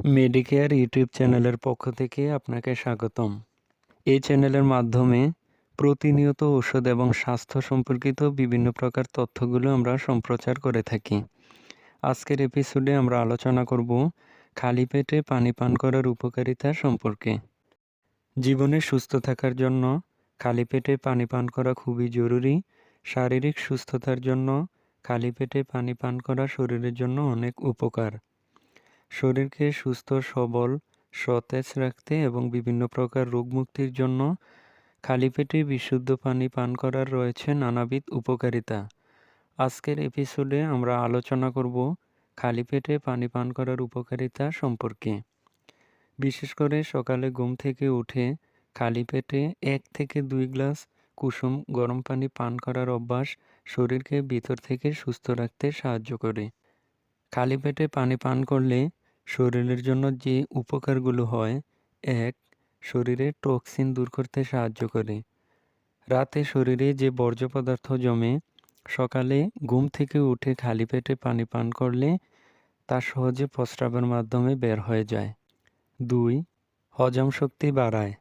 Medicare YouTube চ্যানেলের পক্ষ থেকে আপনাকে স্বাগতম। এই চ্যানেলের মাধ্যমে প্রতিনিয়ত ওষুধ এবং স্বাস্থ্য সম্পর্কিত বিভিন্ন প্রকার তথ্যগুলো আমরা সম্প্রচার করে থাকি। আজকের এপিসোডে আমরা আলোচনা করব খালি পেটে পানি পান করার উপকারিতা সম্পর্কে। জীবনে সুস্থ থাকার জন্য খালি পেটে পানি পান করা খুবই জরুরি। শারীরিক সুস্থতার জন্য খালি পেটে পানি পান করা শরীরের জন্য অনেক উপকার। শরীরকে সুস্থ সবল সতেজ রাখতে এবং বিভিন্ন প্রকার রোগমুক্তির জন্য খালি পেটে বিশুদ্ধ পানি পান করার রয়েছে নানাবিধ উপকারিতা। আজকের এপিসোডে আমরা আলোচনা করব খালি পেটে পানি পান করার উপকারিতা সম্পর্কে। বিশেষ করে সকালে ঘুম থেকে উঠে খালি পেটে 1 থেকে 2 গ্লাস কুসুম গরম পানি পান করার অভ্যাস শরীরকে ভিতর থেকে সুস্থ রাখতে সাহায্য করে। খালি পেটে পানি পান করলে শরীরের জন্য যে উপকারগুলো হয়: 1. শরীরে টক্সিন দূর করতে সাহায্য করে। রাতে শরীরে যে বর্জ্য পদার্থ জমে সকালে ঘুম থেকে উঠে খালি পেটে পানি পান করলে তা সহজে প্রস্রাবের মাধ্যমে বের হয়ে যায়। 2. হজম শক্তি বাড়ায়।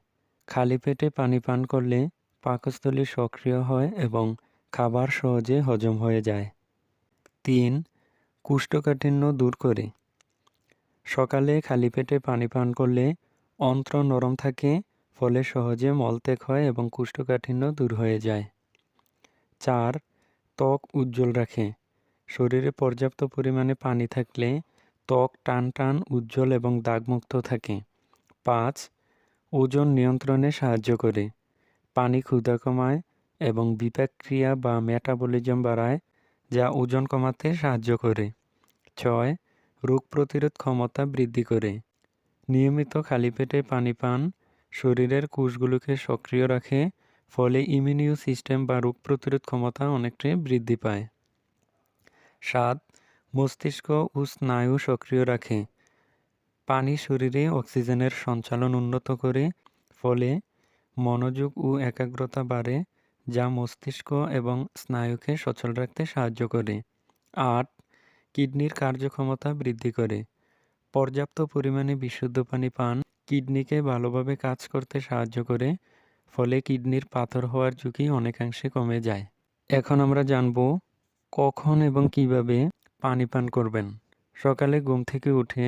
খালি পেটে পানি পান করলে পাকস্থলী সক্রিয় হয় এবং খাবার সহজে হজম হয়ে যায়। 3. কোষ্ঠকাঠিন্য দূর করে। সকালে খালি পেটে পানি পান করলে অন্ত্র নরম থাকে, ফলে সহজে মলত্যাগ হয় এবং কোষ্ঠকাঠিন্য দূর হয়ে যায়। 4. ত্বক উজ্জ্বল রাখে। শরীরে পর্যাপ্ত পরিমাণে পানি থাকলে ত্বক টান টান উজ্জ্বল এবং দাগমুক্ত থাকে। 5. ওজন নিয়ন্ত্রণে সাহায্য করে। পানি ক্ষুধা কমায় এবং বিপাক ক্রিয়া বা মেটাবলিজম বাড়ায়, যা ওজন কমাতে সাহায্য করে। 6. রোগ প্রতিরোধ ক্ষমতা বৃদ্ধি করে। নিয়মিত খালি পেটে পানি পান শরীরের কোষগুলোকে সক্রিয় রাখে, ফলে ইমিউন সিস্টেম বা রোগ প্রতিরোধ ক্ষমতা অনেকটাই বৃদ্ধি পায়। 7. মস্তিষ্ক ও স্নায়ু সক্রিয় রাখে। পানি শরীরে অক্সিজেনের সঞ্চালন উন্নত করে, ফলে মনোযোগ ও একাগ্রতা বাড়ে, যা মস্তিষ্ক এবং স্নায়ুকে সচল রাখতে সাহায্য করে। 8. কিডনির কার্যক্ষমতা বৃদ্ধি করে। পর্যাপ্ত পরিমাণে বিশুদ্ধ পানি পান কিডনিকে ভালোভাবে কাজ করতে সাহায্য করে, ফলে কিডনির পাথর হওয়ার ঝুঁকি অনেকাংশে কমে যায়। এখন আমরা জানব কখন এবং কিভাবে পানি পান করবেন। সকালে ঘুম থেকে উঠে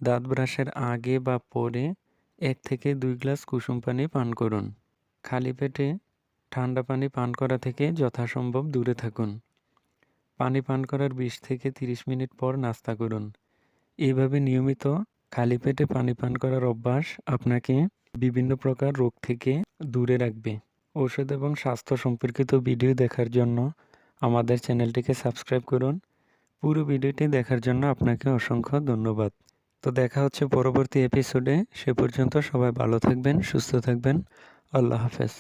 দাঁত ব্রাশের আগে বা পরে 1 থেকে 2 গ্লাস কুসুম পানি পান করুন। খালি পেটে ঠান্ডা পানি পান করা থেকে যথাসম্ভব দূরে থাকুন। পানি পান করার 20 থেকে 30 মিনিট পর নাস্তা করুন। এইভাবে নিয়মিত খালি পেটে পানি পান করার অভ্যাস আপনাকে বিভিন্ন প্রকার রোগ থেকে দূরে রাখবে। ঔষধ এবং স্বাস্থ্য সম্পর্কিত ভিডিও দেখার জন্য আমাদের চ্যানেলটিকে সাবস্ক্রাইব করুন। পুরো ভিডিওটি দেখার জন্য আপনাকে অসংখ্য ধন্যবাদ। তো দেখা হচ্ছে পরবর্তী এপিসোডে। সে পর্যন্ত সবাই ভালো থাকবেন, সুস্থ থাকবেন। আল্লাহ হাফেজ।